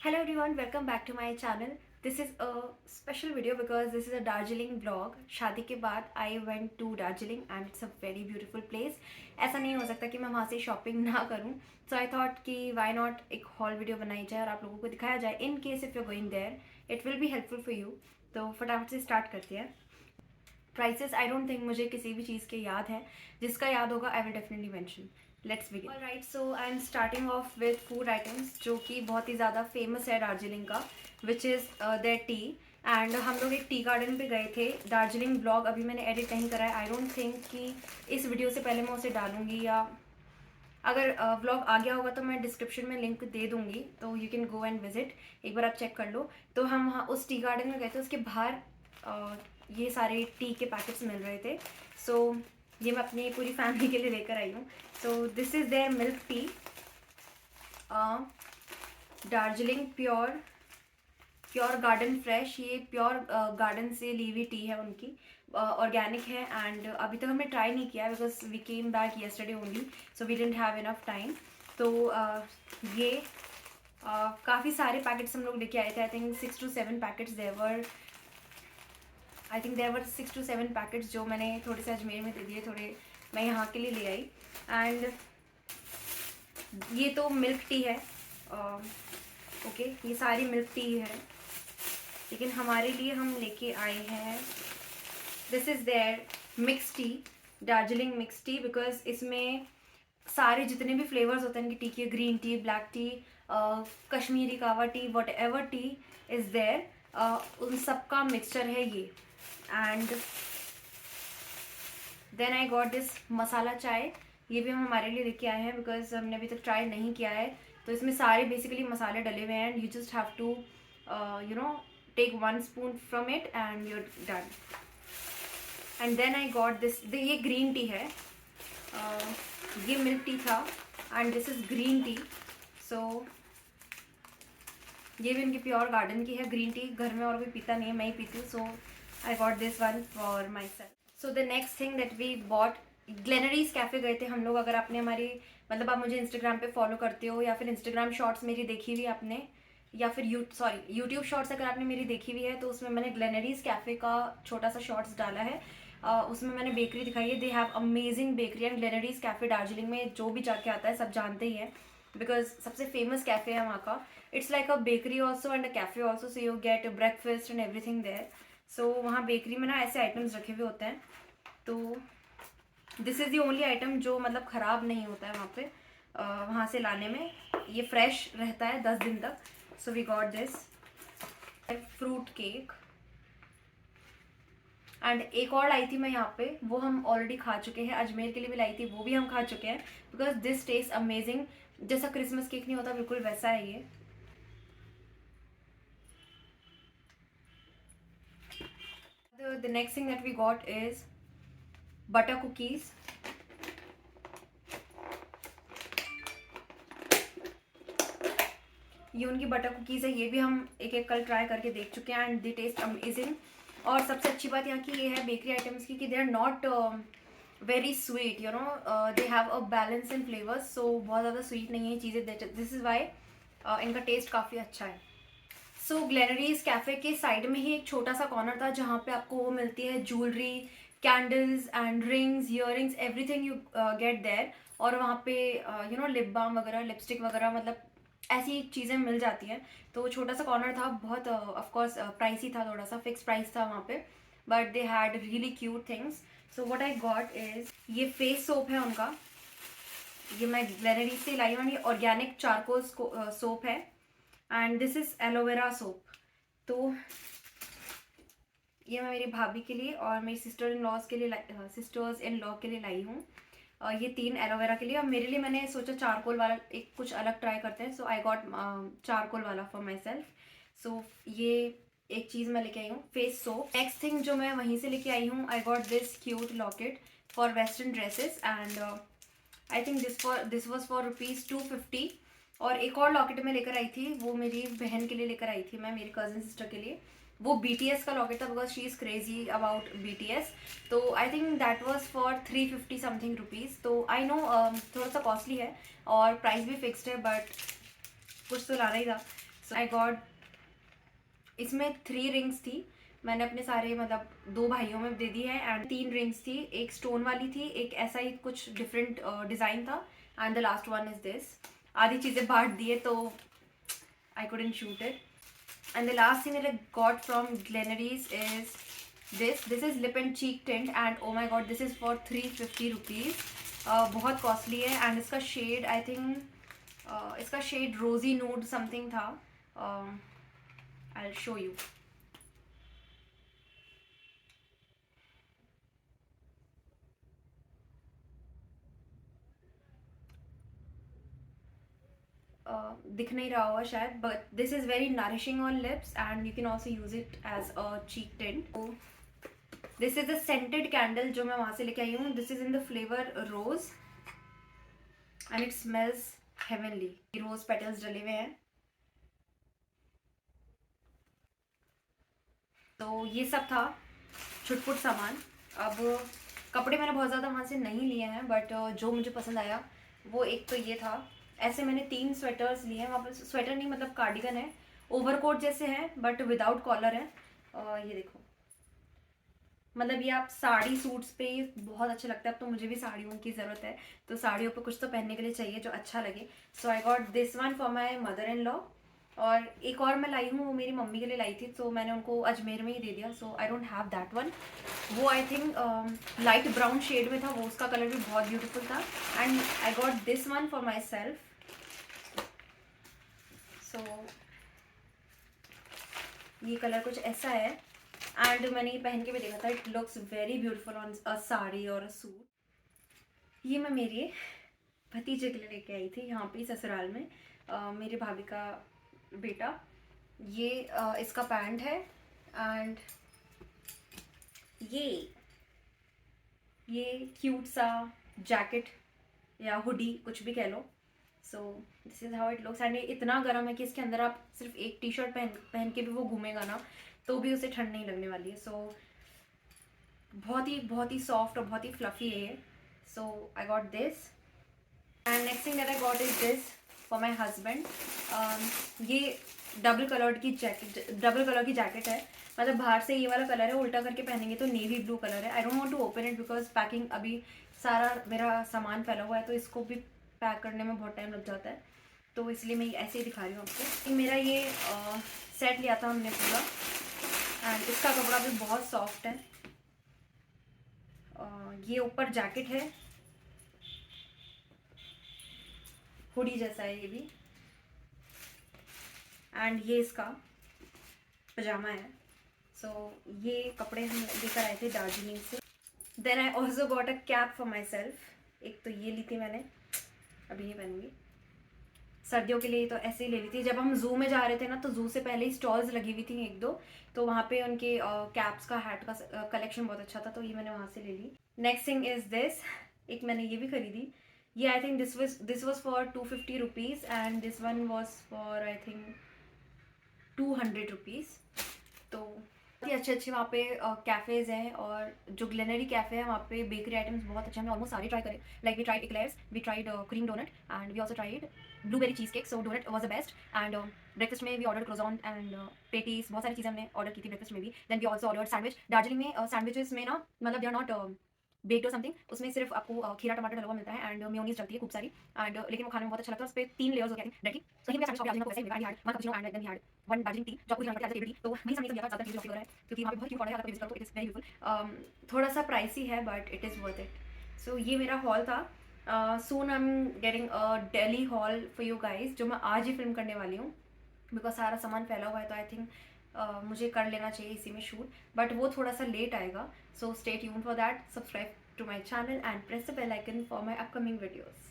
Hello everyone, welcome back to my channel. This is a special video because this is a Darjeeling vlog. शादी के बाद I went to Darjeeling and it's a very beautiful place. ऐसा नहीं हो सकता कि मैं वहाँ से शॉपिंग ना करूँ. So I thought कि why not एक haul video बनाई जाए और आप लोगों को दिखाया जाए. In case if you're going there, it will be helpful for you. तो फटाफट से स्टार्ट करते हैं. प्राइसेस आई डोंट थिंक मुझे किसी भी चीज़ के याद हैं. जिसका याद होगा I will definitely mention. Let's begin. Alright, so I am starting off with food items जो कि बहुत ही ज़्यादा फेमस है दार्जिलिंग का, which is their tea. And हम लोग एक टी गार्डन पे गए थे. दार्जिलिंग ब्लॉग अभी मैंने एडिट नहीं करा है. आई डोंट थिंक कि इस वीडियो से पहले मैं उसे डालूंगी, या अगर व्लॉग आ गया होगा तो मैं डिस्क्रिप्शन में लिंक दे दूंगी, तो you can go and visit. एक बार आप चेक कर लो. तो हम वहाँ उस टी गार्डन में गए थे. उसके बाहर ये सारे टी के पैकेट्स मिल रहे थे. सो ये मैं अपनी पूरी फैमिली के लिए लेकर आई हूँ. So this is their milk tea, Darjeeling pure garden fresh. ये प्योर गार्डन से ली हुई टी है उनकी, ऑर्गेनिक है. एंड अभी तक हमने ट्राई नहीं किया because we came back yesterday only, so we didn't have enough time. तो ये काफ़ी सारे पैकेट्स हम लोग लेके आए थे. I think 6 to 7 packets there were 6 to 7 packets जो मैंने थोड़े से अजमेर में दे दिए, थोड़े मैं यहाँ के लिए ले आई. एंड ये तो मिल्क टी है. ओके, ये सारी मिल्क टी है, लेकिन हमारे लिए हम लेके आए हैं this is their mix tea, Darjeeling mix tea. Because इसमें सारे जितने भी फ्लेवर्स होते हैं इनकी टी के, green tea, black tea, Kashmiri kahwa tea, whatever tea is there, उन सब का मिक्सचर है ये. And then I got this masala chai. ये भी हम हमारे लिए लेके आए हैं बिकॉज हमने अभी तक ट्राई नहीं किया है. तो इसमें सारे बेसिकली मसाले डले हुए हैं. You just have to take 1 spoon from it and you're done. And then I got this, ये ग्रीन टी है. ये मिल्क टी था and this is green tea. So ये भी उनकी प्योर गार्डन की है ग्रीन टी. घर में और कोई पीता नहीं है, मैं ही पीती हूँ. So I got this one for myself. So the next thing that we bought, Glenary's cafe गए थे हम लोग. अगर आपने हमारी मतलब आप मुझे इंस्टाग्राम पे फॉलो करते हो या फिर इंस्टाग्राम शॉर्ट्स मेरी देखी हुई आपने, या फिर यूट्यूब शॉर्ट्स अगर आपने मेरी देखी हुई है, तो उसमें मैंने ग्लेनरीज कैफ़े का छोटा सा शॉर्ट्स डाला है. उसमें मैंने बेकरी दिखाई है. They have amazing bakery. And Glenary's cafe Darjeeling में जो भी जाके आता है सब जानते ही हैं बिकॉज सबसे फेमस कैफ़े है वहाँ का. It's like a bakery also and a cafe also, so you get breakfast and everything there. सो वहाँ बेकरी में ना ऐसे आइटम्स रखे हुए होते हैं. तो this is the only item जो मतलब ख़राब नहीं होता है वहाँ पे. वहाँ से लाने में ये फ्रेश रहता है 10 दिन तक. So we got this fruit cake. And एक और लाई थी मैं यहाँ पे, वो हम ऑलरेडी खा चुके हैं. अजमेर के लिए भी लाई थी, वो भी हम खा चुके हैं बिकॉज दिस टेस्ट अमेजिंग. जैसा क्रिसमस केक नहीं होता बिल्कुल वैसा है ये. The next thing that we got is butter cookies. ये उनकी बटर कुकीज़ है. ये भी हम एक एक कल ट्राई करके देख चुके हैं एंड दे टेस्ट अमेजिंग. और सबसे अच्छी बात यहाँ की ये है बेकरी आइटम्स की कि they are not very sweet, you know, they have a balance in flavours. So बहुत ज़्यादा स्वीट नहीं है चीज़ें. दिस इज़ वाई इनका टेस्ट काफ़ी अच्छा है. सो ग्लेनरीज कैफ़े के साइड में ही एक छोटा सा कॉर्नर था जहाँ पे आपको वो मिलती है jewellery, candles and rings, earrings, everything you get there. और वहाँ पे लिप बाम वगैरह, लिपस्टिक वगैरह, मतलब ऐसी चीज़ें मिल जाती हैं. तो छोटा सा कॉर्नर था. बहुत ऑफकोर्स प्राइसी था, थोड़ा सा फिक्स प्राइस था वहाँ पे, but they had really cute things. So what I got is ये फेस सोप है उनका. ये मैं ग्लेनरीज से लाई हूँ. ये ऑर्गेनिक चारकोल सोप है and this is aloe vera soap. तो ये मैं मेरी भाभी के लिए और मेरी सिस्टर्स इन लॉ के लिए लाई हूँ. ये 3 एलोवेरा के लिए. और मेरे लिए मैंने सोचा चारकोल वाला एक कुछ अलग ट्राई करते हैं. सो आई गॉट चारकोल वाला फॉर माई सेल्फ. सो ये एक चीज़ मैं लेके आई हूँ, फेस सोप. नेक्स्ट थिंग जो मैं वहीं से लेके आई हूँ, आई got this cute locket for western dresses. And I think this was for ₹250. और एक और लॉकेट मैं लेकर आई थी, वो मेरी बहन के लिए लेकर आई थी मैं, मेरी कज़न सिस्टर के लिए. वो BTS का लॉकेट था because she is crazy about BTS. तो I think that was for 350 something rupees. तो आई नो थोड़ा सा कॉस्टली है और प्राइस भी फिक्स्ड है, बट कुछ तो लाना ही था. सो आई गॉट, इसमें 3 रिंग्स थी, मैंने अपने सारे मतलब 2 भाइयों में दे दी है। एंड 3 रिंग्स थी, एक स्टोन वाली थी, एक ऐसा ही कुछ डिफरेंट डिज़ाइन था, and the last one is this. आधी चीज़ें बांट दिए तो I couldn't shoot it. And the last thing that I got from Glenary's is this is lip and cheek tint, and oh my god this is for 350 rupees. बहुत costly है। And इसका shade I think इसका shade rosy nude something था। I will show you. दिख नहीं रहा होगा शायद, but this is very nourishing on lips and you can also use it as a cheek tint. This is a scented candle जो मैं वहाँ से लेके आई हूँ। This is in the flavour rose and it smells heavenly. Rose petals डले हुए हैं। तो ये सब था छुटपुट सामान। अब कपड़े मैंने बहुत ज़्यादा वहाँ से नहीं लिए हैं, बट जो मुझे पसंद आया वो एक तो ये था। ऐसे मैंने 3 स्वेटर्स लिए हैं। वहाँ पर स्वेटर नहीं मतलब कार्डिगन है, ओवरकोट जैसे हैं बट विदाउट कॉलर है। ये देखो, मतलब ये आप साड़ी सूट्स पे बहुत अच्छा लगता है। अब तो मुझे भी साड़ियों की ज़रूरत है, तो साड़ियों पे कुछ तो पहनने के लिए चाहिए जो अच्छा लगे। So I got this one for my mother in law. और एक और मैं लाई हूँ, वो मेरी मम्मी के लिए लाई थी, तो मैंने उनको अजमेर में ही दे दिया। So I don't have that one. वो I think light brown shade में था, वो उसका कलर भी बहुत ब्यूटीफुल था। And I got this one for myself. So ये कलर कुछ ऐसा है, एंड मैंने ये पहन के भी देखा था। It looks very beautiful on a sari और अ सूट। ये मैं मेरे भतीजे के लिए लेके आई थी यहाँ पे ससुराल में। मेरे भाभी का बेटा। ये इसका पैंट है, एंड ये क्यूट सा जैकेट या हुडी कुछ भी कह लो। So this is how it looks. And ये इतना गर्म है कि इसके अंदर आप सिर्फ एक टी शर्ट पहन के भी वो घूमेगा ना, तो भी उसे ठंड नहीं लगने वाली है। सो बहुत ही सॉफ्ट और बहुत ही फ्लफी है ये। So I got this. And next thing that I got is this for my husband. ये डबल कलर की जैकेट है। मतलब बाहर से ये वाला कलर है, उल्टा करके पहनेंगे तो नेवी ब्लू कलर है। I don't want to open it because packing अभी सारा मेरा सामान फैला हुआ है, तो इसको भी पैक करने में बहुत टाइम लग जाता है, तो इसलिए मैं ऐसे ही दिखा रही हूँ आपको। मेरा ये सेट लिया था हमने पूरा, एंड इसका कपड़ा भी बहुत सॉफ्ट है। ये ऊपर जैकेट है, हुडी जैसा है ये भी, एंड ये इसका पजामा है। सो ये कपड़े हम लेकर आए थे दार्जिलिंग से। Then I also got a cap for myself. एक तो ये ली थी मैंने, अभी नहीं पहनूंगी, सर्दियों के लिए तो ऐसे ही ले ली थी। जब हम जू में जा रहे थे ना, तो जू से पहले ही स्टॉल्स लगी हुई थी 1-2, तो वहाँ पे उनके कैप्स का, हैट का कलेक्शन बहुत अच्छा था, तो ये मैंने वहाँ से ले ली। Next thing is this. एक मैंने ये भी खरीदी। ये I think this was for 250 rupees, and this one was for I think 200 rupees. तो बहुत ही अच्छे वहाँ पे कैफ़ेज़ हैं, और जो ग्लेनरी कैफ़े है वहाँ पे बेकरी आइटम्स बहुत अच्छे हैं। हमने ऑलमोस्ट सारे ट्राई करे। Like we tried eclairs, we tried cream donut, and we also tried blueberry cheesecake. So donut was the best. And breakfast में we order croissant and patties, बहुत सारी चीज़ें हमने ऑर्डर की थी ब्रेकफास्ट में भी। Then we also order sandwich. Darjeeling में सैंडविचेस में ना, मतलब they are not baked or something, उसमें सिर्फ आपको खीरा टमाटर डला हुआ मिलता है, एंड मेयोनीज डलती है खूब सारी, एंड लेकिन वो खाने में बहुत अच्छा लगता है। उस पर 3 लेयर्स होते हैं ब्रेड की। सही में सैंडविच दार्जिलिंग को वैसे ही मिला। One cappuccino and then we had one Darjeeling tea, जो पूरी जानकारी आज टेबल टी। तो वही सब लिया था, ज़्यादा चीज़ें हो रहा है क्योंकि वहाँ पे बहुत क्यूट ऑर्डर है। विजिट करो, इट इज़ वेरी यूजफुल। थोड़ा सा प्राइसी है but it is worth it. So ये मेरा हॉल था। Soon I am getting a daily haul for you guys, जो मैं आज ही फिल्म करने वाली हूँ, बिकॉज सारा सामान फैला हुआ है, तो आई थिंक मुझे कर लेना चाहिए इसी में शूट, बट वो थोड़ा सा लेट आएगा। So stay tuned for that, subscribe to my channel and press the bell icon for my upcoming videos.